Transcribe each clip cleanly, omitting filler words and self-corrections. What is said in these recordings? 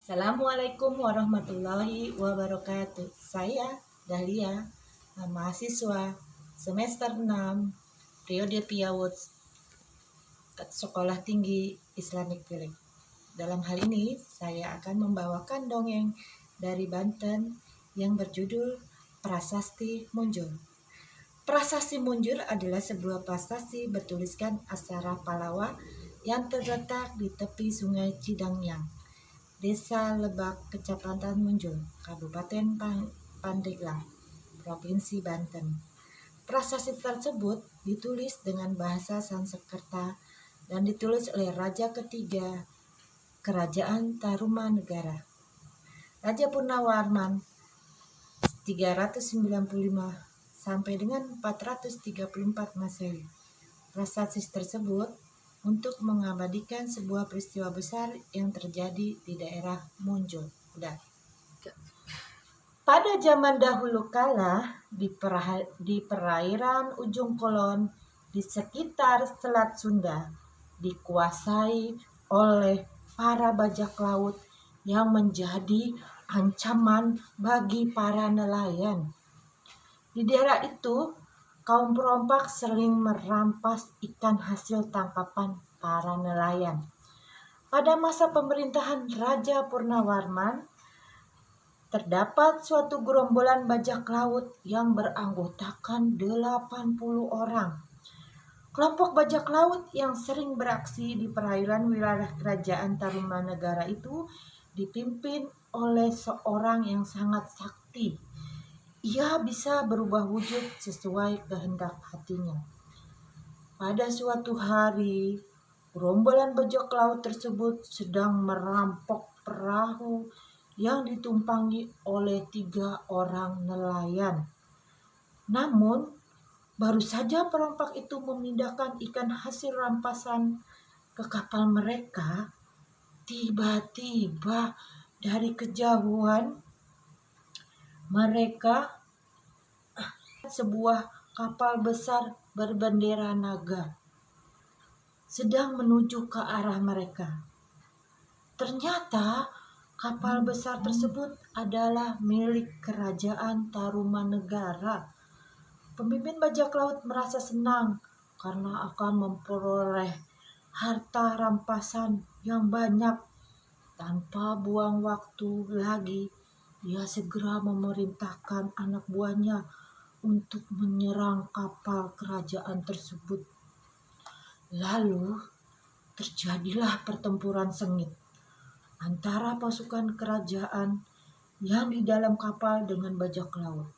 Assalamualaikum warahmatullahi wabarakatuh. Saya Dahlia, mahasiswa semester 6 periode PIAWUD Sekolah Tinggi Islamic Village. Dalam hal ini saya akan membawakan dongeng dari Banten yang berjudul Prasasti Munjul. Prasasti Munjul adalah sebuah prasasti bertuliskan aksara Pallawa yang terletak di tepi Sungai Cidangyang, Desa Lebak, Kecamatan Munjul, Kabupaten Pandeglang, Provinsi Banten. Prasasti tersebut ditulis dengan bahasa Sanskerta dan ditulis oleh Raja ketiga Kerajaan Tarumanegara, Raja Purnawarman 395 sampai dengan 434 Masehi. Prasasti tersebut untuk mengabadikan sebuah peristiwa besar yang terjadi di daerah Munjul. Pada zaman dahulu kala, di perairan ujung Kulon di sekitar Selat Sunda dikuasai oleh para bajak laut yang menjadi ancaman bagi para nelayan. Di daerah itu, kaum perompak sering merampas ikan hasil tangkapan para nelayan. Pada masa pemerintahan Raja Purnawarman, terdapat suatu gerombolan bajak laut yang beranggotakan 80 orang. Kelompok bajak laut yang sering beraksi di perairan wilayah Kerajaan Tarumanegara itu dipimpin oleh seorang yang sangat sakti. Ia bisa berubah wujud sesuai kehendak hatinya. Pada suatu hari, gerombolan bajak laut tersebut sedang merampok perahu yang ditumpangi oleh 3 orang nelayan. Namun, baru saja perompak itu memindahkan ikan hasil rampasan ke kapal mereka, tiba-tiba dari kejauhan mereka sebuah kapal besar berbendera naga sedang menuju ke arah mereka. Ternyata kapal besar tersebut adalah milik Kerajaan Tarumanegara. Pemimpin bajak laut merasa senang karena akan memperoleh harta rampasan yang banyak. Tanpa buang waktu lagi, dia segera memerintahkan anak buahnya untuk menyerang kapal kerajaan tersebut. Lalu terjadilah pertempuran sengit antara pasukan kerajaan yang di dalam kapal dengan bajak laut.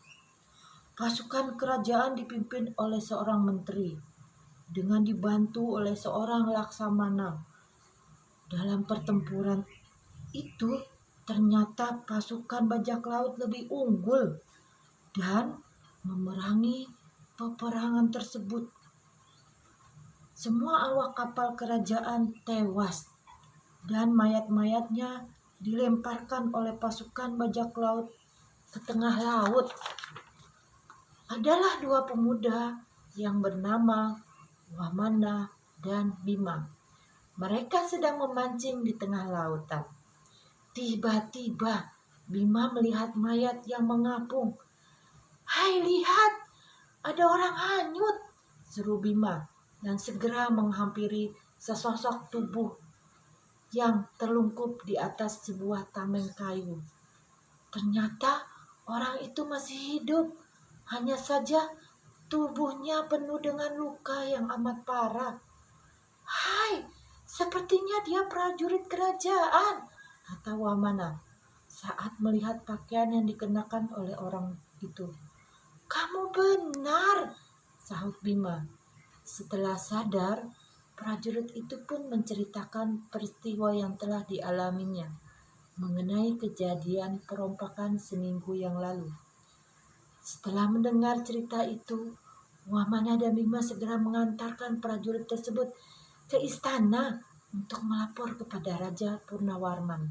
Pasukan kerajaan dipimpin oleh seorang menteri dengan dibantu oleh seorang laksamana. Dalam pertempuran itu ternyata pasukan bajak laut lebih unggul dan memerangi peperangan tersebut. Semua awak kapal kerajaan tewas dan mayat-mayatnya dilemparkan oleh pasukan bajak laut ke tengah laut. Adalah 2 pemuda yang bernama Wamana dan Bima. Mereka sedang memancing di tengah lautan. Tiba-tiba Bima melihat mayat yang mengapung. "Hai, lihat, ada orang hanyut," seru Bima dan segera menghampiri sesosok tubuh yang terlungkup di atas sebuah tameng kayu. Ternyata orang itu masih hidup, hanya saja tubuhnya penuh dengan luka yang amat parah. "Hai, sepertinya dia prajurit kerajaan," kata Wamana saat melihat pakaian yang dikenakan oleh orang itu. "Kamu benar," sahut Bima. Setelah sadar, prajurit itu pun menceritakan peristiwa yang telah dialaminya mengenai kejadian perompakan seminggu yang lalu. Setelah mendengar cerita itu, Wamana dan Bima segera mengantarkan prajurit tersebut ke istana untuk melapor kepada Raja Purnawarman.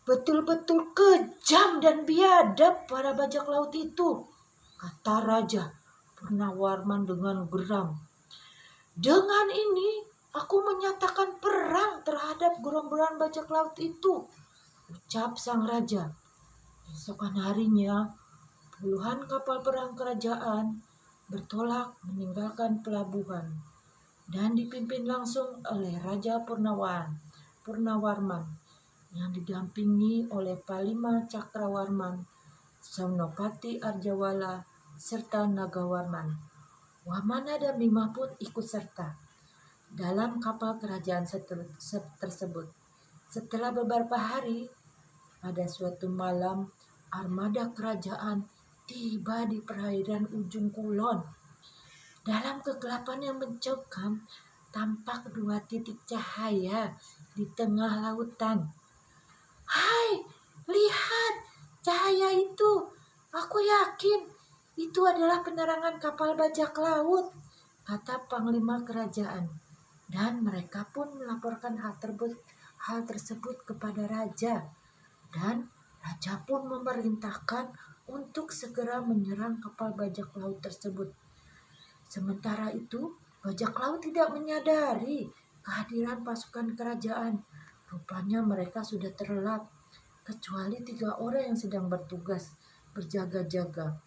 "Betul-betul kejam dan biadab para bajak laut itu," kata Raja Purnawarman dengan geram. "Dengan ini Aku menyatakan perang terhadap gerombolan bajak laut itu, ucap sang raja. Esokan harinya, puluhan kapal perang kerajaan bertolak meninggalkan pelabuhan dan dipimpin langsung oleh Raja Purnawarman yang didampingi oleh Panglima Cakrawarman, Senopati Arjawala, serta Nagawarman. Wamana dan Bima pun ikut serta dalam kapal kerajaan tersebut. Setelah beberapa hari, pada suatu malam, armada kerajaan tiba di perairan ujung kulon. Dalam kegelapan yang mencekam, tampak dua titik cahaya di tengah lautan. "Hai, lihat cahaya itu. Aku yakin itu adalah penerangan kapal bajak laut," kata Panglima Kerajaan. Dan mereka pun melaporkan hal tersebut kepada Raja. Dan Raja pun memerintahkan untuk segera menyerang kapal bajak laut tersebut. Sementara itu, bajak laut tidak menyadari kehadiran pasukan kerajaan. Rupanya mereka sudah terlelap, kecuali 3 orang yang sedang bertugas berjaga-jaga.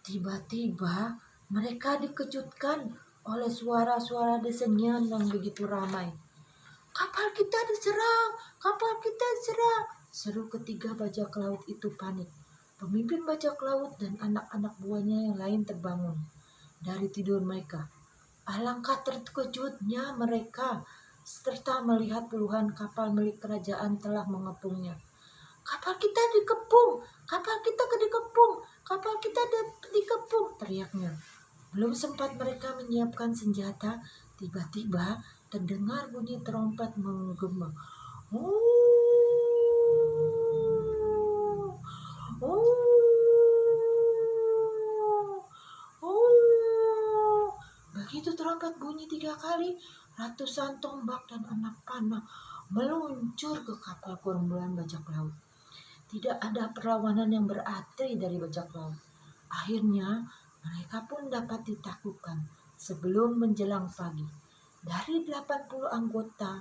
Tiba-tiba mereka dikejutkan oleh suara-suara desahan yang begitu ramai. "Kapal kita diserang! Kapal kita diserang!" seru ketiga bajak laut itu panik. Pemimpin bajak laut dan anak-anak buahnya yang lain terbangun dari tidur mereka. Alangkah terkejutnya mereka serta melihat puluhan kapal milik kerajaan telah mengepungnya. "Kapal kita dikepung! Kapal kita dikepung! Kapal kita dikepung!" teriaknya. Belum sempat mereka menyiapkan senjata, tiba-tiba terdengar bunyi trompet menggema. "Oh, oh, oh." Begitu trompet bunyi 3 kali, ratusan tombak dan anak panah meluncur ke kapal gerombolan bajak laut. Tidak ada perlawanan yang berarti dari bajak laut. Akhirnya mereka pun dapat ditaklukkan sebelum menjelang pagi. Dari 80 anggota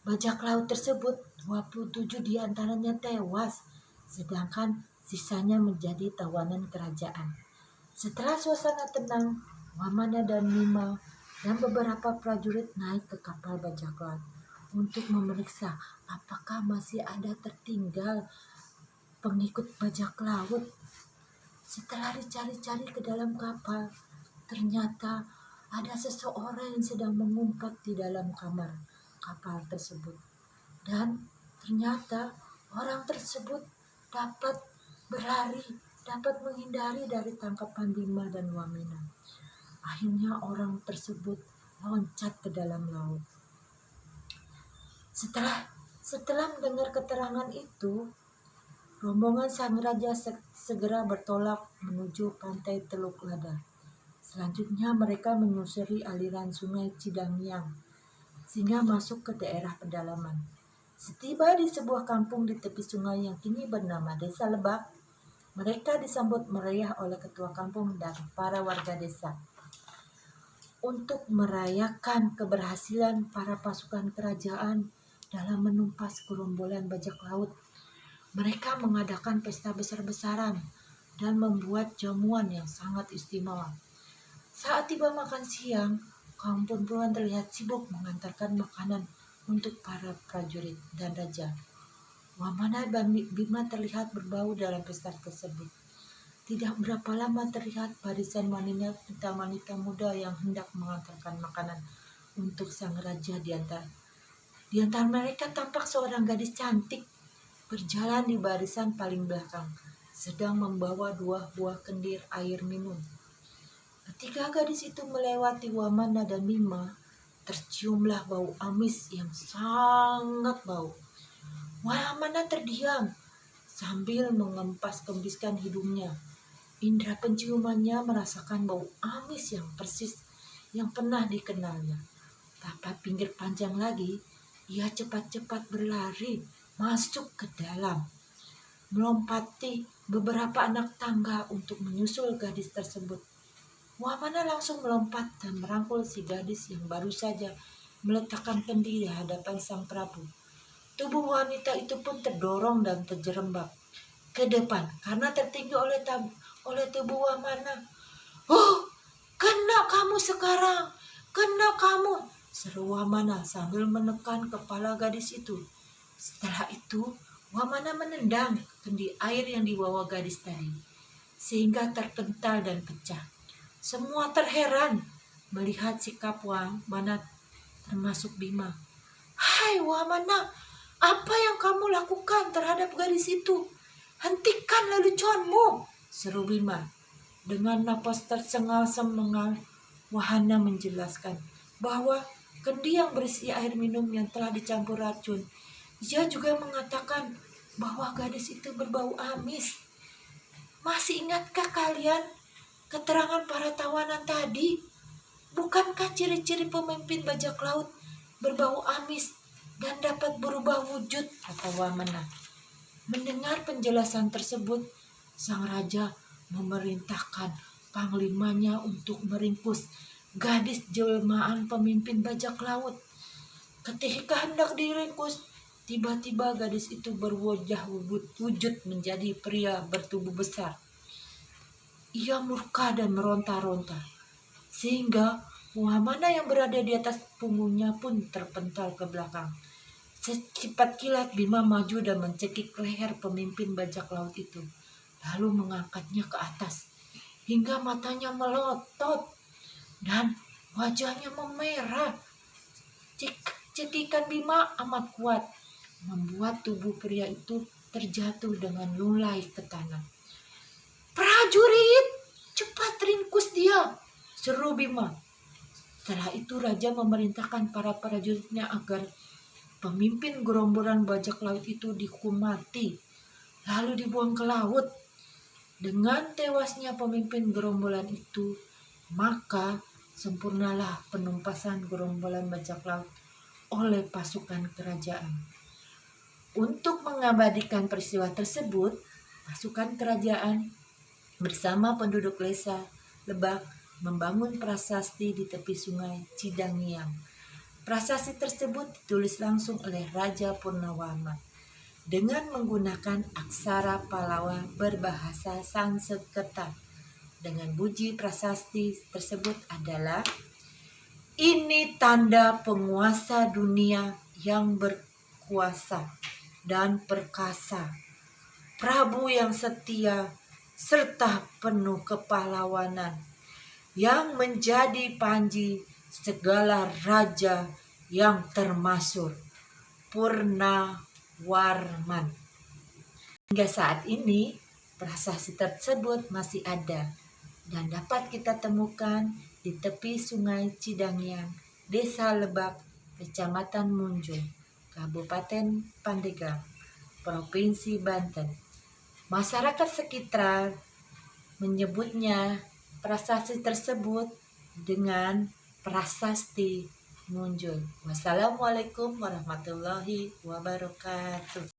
bajak laut tersebut, 27 diantaranya tewas, sedangkan sisanya menjadi tawanan kerajaan. Setelah suasana tenang, Wamana dan Bima dan beberapa prajurit naik ke kapal bajak laut untuk memeriksa apakah masih ada tertinggal pengikut bajak laut. Setelah dicari-cari ke dalam kapal, ternyata ada seseorang yang sedang mengumpat di dalam kamar kapal tersebut. Dan ternyata orang tersebut dapat berlari, dapat menghindari dari tangkapan Bima dan Wamena. Akhirnya orang tersebut loncat ke dalam laut. Setelah mendengar keterangan itu, rombongan sang raja segera bertolak menuju pantai Teluk Lada. Selanjutnya mereka menyusuri aliran sungai Cidangyang sehingga masuk ke daerah pedalaman. Setiba di sebuah kampung di tepi sungai yang kini bernama Desa Lebak, mereka disambut meriah oleh ketua kampung dan para warga desa. Untuk merayakan keberhasilan para pasukan kerajaan dalam menumpas gerombolan bajak laut, mereka mengadakan pesta besar-besaran dan membuat jamuan yang sangat istimewa. Saat tiba makan siang, kaum perempuan terlihat sibuk mengantarkan makanan untuk para prajurit dan raja. Wamana dan Bima terlihat berbau dalam pesta tersebut. Tidak berapa lama terlihat barisan wanita muda yang hendak mengantarkan makanan untuk sang raja. Di antara mereka tampak seorang gadis cantik berjalan di barisan paling belakang, sedang membawa 2 buah kendir air minum. Ketika gadis itu melewati Wamana dan Bima, terciumlah bau amis yang sangat bau. Wamana terdiam sambil mengempas-kembiskan hidungnya. Indera penciumannya merasakan bau amis yang persis yang pernah dikenalnya. Dapat pinggir panjang lagi, ia cepat-cepat berlari masuk ke dalam, melompati beberapa anak tangga untuk menyusul gadis tersebut. Wamana langsung melompat dan merangkul si gadis yang baru saja meletakkan kendi di hadapan sang Prabu. Tubuh wanita itu pun terdorong dan terjerembab ke depan karena tertinggi oleh tubuh Wamana. "Oh, kena kamu sekarang, kena kamu!" seru Wamana sambil menekan kepala gadis itu. Setelah itu, Wamana menendang kendi air yang dibawa gadis tadi, sehingga terpental dan pecah. Semua terheran melihat sikap Wamana, termasuk Bima. "Hai Wamana, apa yang kamu lakukan terhadap gadis itu? Hentikan leluconmu!" seru Bima. Dengan napas tersengal-sengal, Wahana menjelaskan bahwa kendi yang berisi air minum yang telah dicampur racun. Ia juga mengatakan bahwa gadis itu berbau amis. "Masih ingatkah kalian keterangan para tawanan tadi? Bukankah ciri-ciri pemimpin bajak laut berbau amis dan dapat berubah wujud?" kata Wamana. Mendengar penjelasan tersebut, sang raja memerintahkan panglimanya untuk meringkus gadis jelmaan pemimpin bajak laut. Ketika hendak diringkus, tiba-tiba gadis itu wujud menjadi pria bertubuh besar. Ia murka dan meronta-ronta, sehingga Wamana yang berada di atas punggungnya pun terpental ke belakang. Secepat kilat Bima maju dan mencekik leher pemimpin bajak laut itu, lalu mengangkatnya ke atas hingga matanya melotot dan wajahnya memerah. Cekikan Bima amat kuat, membuat tubuh pria itu terjatuh dengan lulai ke tanah. "Prajurit, cepat ringkus dia!" seru Bima. Setelah itu raja memerintahkan para prajuritnya agar pemimpin gerombolan bajak laut itu dihukum mati, lalu dibuang ke laut. Dengan tewasnya pemimpin gerombolan itu, maka sempurnalah penumpasan gerombolan bajak laut oleh pasukan kerajaan. Untuk mengabadikan peristiwa tersebut, pasukan kerajaan bersama penduduk Lebak membangun prasasti di tepi sungai Cidangiang. Prasasti tersebut ditulis langsung oleh Raja Purnawama dengan menggunakan aksara Palawa berbahasa Sanskerta. Dengan bunyi prasasti tersebut adalah, "Ini tanda penguasa dunia yang berkuasa dan perkasa, Prabu yang setia serta penuh kepahlawanan, yang menjadi panji segala raja yang termasyhur, Purnawarman." Hingga saat ini, prasasti tersebut masih ada dan dapat kita temukan di tepi sungai Cidangiang, Desa Lebak, Kecamatan Munjul, Kabupaten Pandeglang, Provinsi Banten. Masyarakat sekitar menyebutnya prasasti tersebut dengan prasasti Munjul. Wassalamualaikum warahmatullahi wabarakatuh.